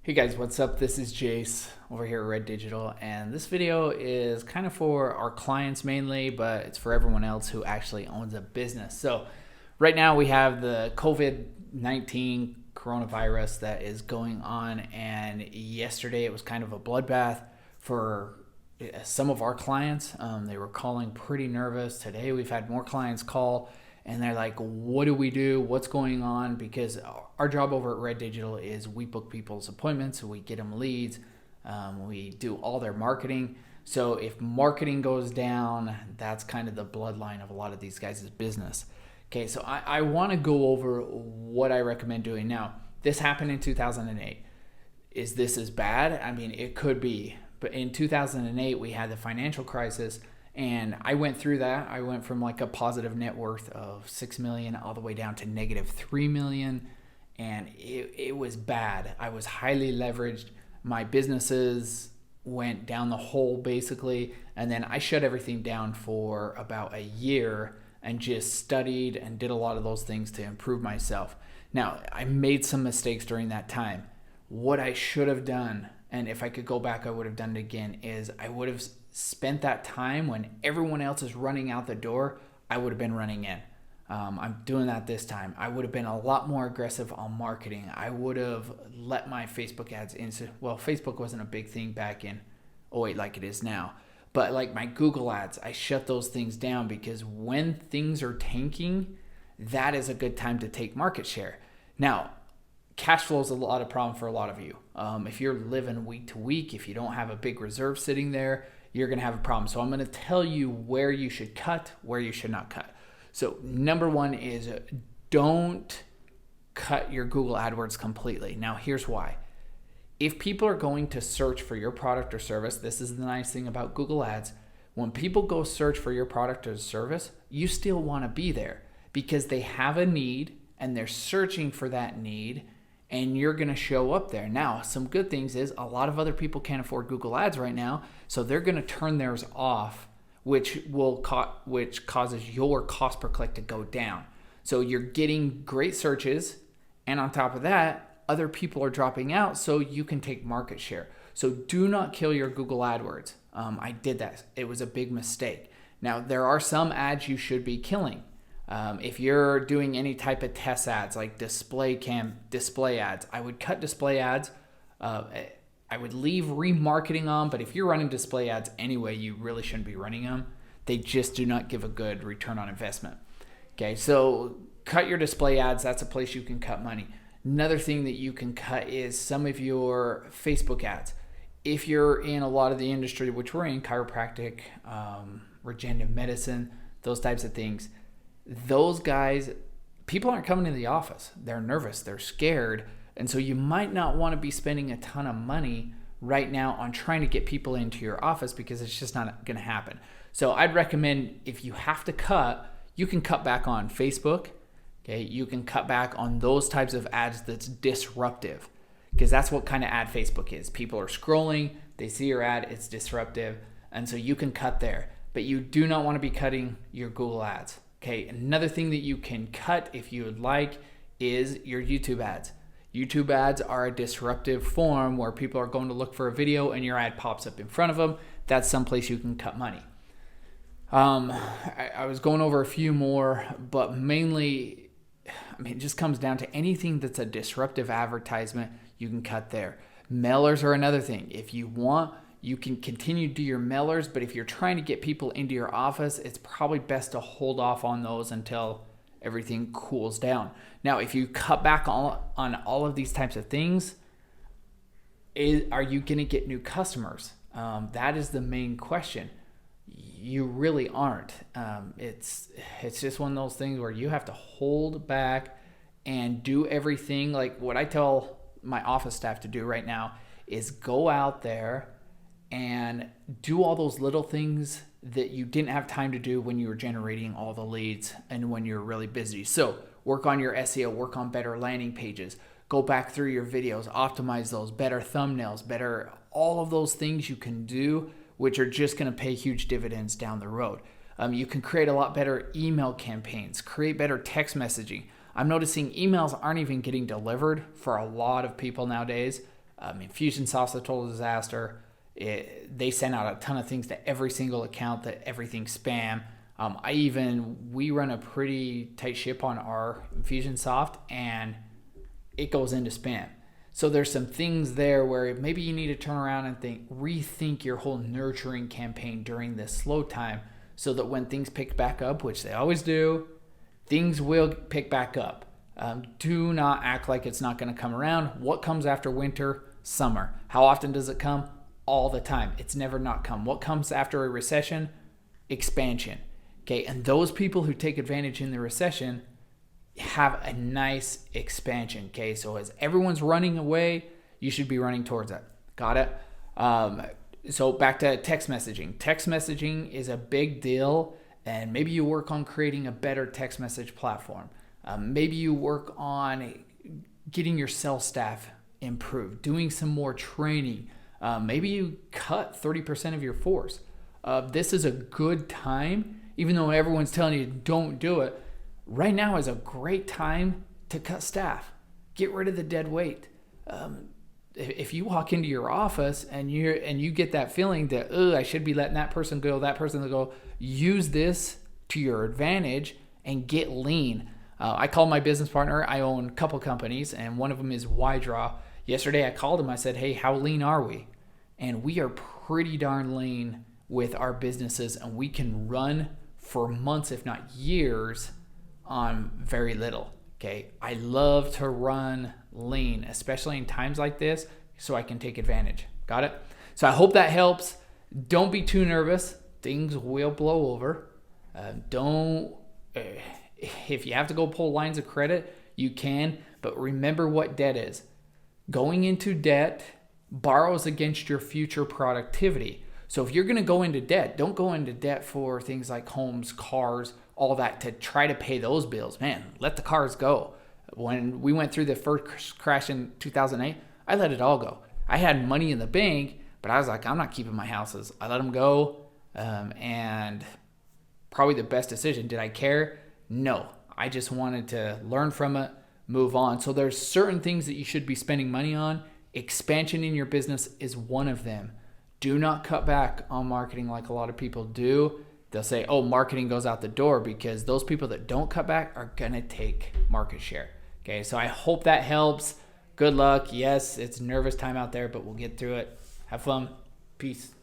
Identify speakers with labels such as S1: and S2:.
S1: Hey guys, what's up? This is Jace over here at Red Digital, and this video is kind of for our clients mainly, but it's for everyone else who actually owns a business. So right now we have the COVID-19 coronavirus that is going on, and yesterday it was kind of a bloodbath for some of our clients. They were calling pretty nervous. Today we've had more clients call and they're like, what do we do? What's going on? Because our job over at Red Digital is we book people's appointments, we get them leads, we do all their marketing. So if marketing goes down, that's kind of the bloodline of a lot of these guys' business. Okay, so I want to go over what I recommend doing. Now, this happened in 2008. Is this as bad? I mean, it could be. But in 2008, we had the financial crisis. And I went through that. I went from like a positive net worth of 6 million all the way down to negative 3 million. And it was bad. I was highly leveraged. My businesses went down the hole basically. And then I shut everything down for about a year and just studied and did a lot of those things to improve myself. Now, I made some mistakes during that time. What I should have done, and if I could go back, I would have done it again, is I would have spent that time when everyone else is running out the door. I would have been running in. I'm doing that this time. I would have been a lot more aggressive on marketing. I would have let my Facebook ads well, Facebook wasn't a big thing back in 2008 like it is now. But like my Google ads, I shut those things down because when things are tanking, that is a good time to take market share. Now, cash flow is a lot of problem for a lot of you. If you're living week to week, if you don't have a big reserve sitting there, you're going to have a problem. So I'm going to tell you where you should cut, where you should not cut. So number one is don't cut your Google AdWords completely. Now here's why. If people are going to search for your product or service, this is the nice thing about Google Ads. When people go search for your product or service, you still want to be there because they have a need and they're searching for that need, and you're going to show up there. Now, some good things is a lot of other people can't afford Google Ads right now, so they're going to turn theirs off, which causes your cost per click to go down. So you're getting great searches, and on top of that, other people are dropping out, so you can take market share. So do not kill your Google AdWords. I did that. It was a big mistake. Now, there are some ads you should be killing. If you're doing any type of test ads like display ads, I would cut display ads. I would leave remarketing on, but if you're running display ads anyway, you really shouldn't be running them. They just do not give a good return on investment. Okay, so cut your display ads. That's a place you can cut money. Another thing that you can cut is some of your Facebook ads. If you're in a lot of the industry, which we're in, chiropractic, regenerative medicine, those types of things, those guys, people aren't coming to the office. They're nervous, they're scared. And so you might not want to be spending a ton of money right now on trying to get people into your office because it's just not going to happen. So I'd recommend if you have to cut, you can cut back on Facebook. Okay, you can cut back on those types of ads that's disruptive because that's what kind of ad Facebook is. People are scrolling, they see your ad, it's disruptive. And so you can cut there, but you do not want to be cutting your Google ads. Okay, another thing that you can cut if you would like is your YouTube ads. YouTube ads are a disruptive form where people are going to look for a video and your ad pops up in front of them. That's someplace you can cut money. I was going over a few more, but mainly, it just comes down to anything that's a disruptive advertisement, you can cut there. Mailers are another thing. If you want, you can continue to do your mailers, but if you're trying to get people into your office, it's probably best to hold off on those until everything cools down. Now, if you cut back on all of these types of things, are you going to get new customers? That is the main question. You really aren't. It's just one of those things where you have to hold back and do everything. Like what I tell my office staff to do right now is go out there and do all those little things that you didn't have time to do when you were generating all the leads and when you're really busy. So work on your SEO, work on better landing pages, go back through your videos, optimize those, better thumbnails, better all of those things you can do, which are just going to pay huge dividends down the road. You can create a lot better email campaigns, create better text messaging. I'm noticing emails aren't even getting delivered for a lot of people nowadays. Infusionsoft's a total disaster. They send out a ton of things to every single account, that everything's spam. We run a pretty tight ship on our Infusionsoft, and it goes into spam. So there's some things there where maybe you need to turn around and rethink your whole nurturing campaign during this slow time, so that when things pick back up, which they always do, things will pick back up. Do not act like it's not going to come around. What comes after winter? Summer. How often does it come? All the time. It's never not come. What comes after a recession? Expansion. Okay, and those people who take advantage in the recession have a nice expansion. Okay, so as everyone's running away, you should be running towards it. Got it? So back to text messaging. Text messaging is a big deal, and maybe you work on creating a better text message platform. Maybe you work on getting your sales staff improved, doing some more training. Maybe you cut 30% of your force. This is a good time, even though everyone's telling you don't do it. Right now is a great time to cut staff. Get rid of the dead weight. If you walk into your office and you get that feeling that, I should be letting that person go, use this to your advantage and get lean. I called my business partner. I own a couple companies, and one of them is Ydraw. Yesterday I called him. I said, hey, how lean are we? And we are pretty darn lean with our businesses, and we can run for months, if not years, on very little. Okay, I love to run lean, especially in times like this, so I can take advantage. Got it? So I hope that helps. Don't be too nervous. Things will blow over. If you have to go pull lines of credit, you can, but remember what debt is. Going into debt borrows against your future productivity. So if you're going to go into debt, don't go into debt for things like homes, cars, all that to try to pay those bills. Man, let the cars go. When we went through the first crash in 2008, I let it all go. I had money in the bank, but I was like, I'm not keeping my houses. I let them go, and probably the best decision. Did I care? No. I just wanted to learn from it, move on. So there's certain things that you should be spending money on. Expansion in your business is one of them. Do not cut back on marketing like a lot of people do. They'll say, marketing goes out the door, because those people that don't cut back are going to take market share. Okay, so I hope that helps. Good luck. Yes, it's nervous time out there, but we'll get through it. Have fun. Peace.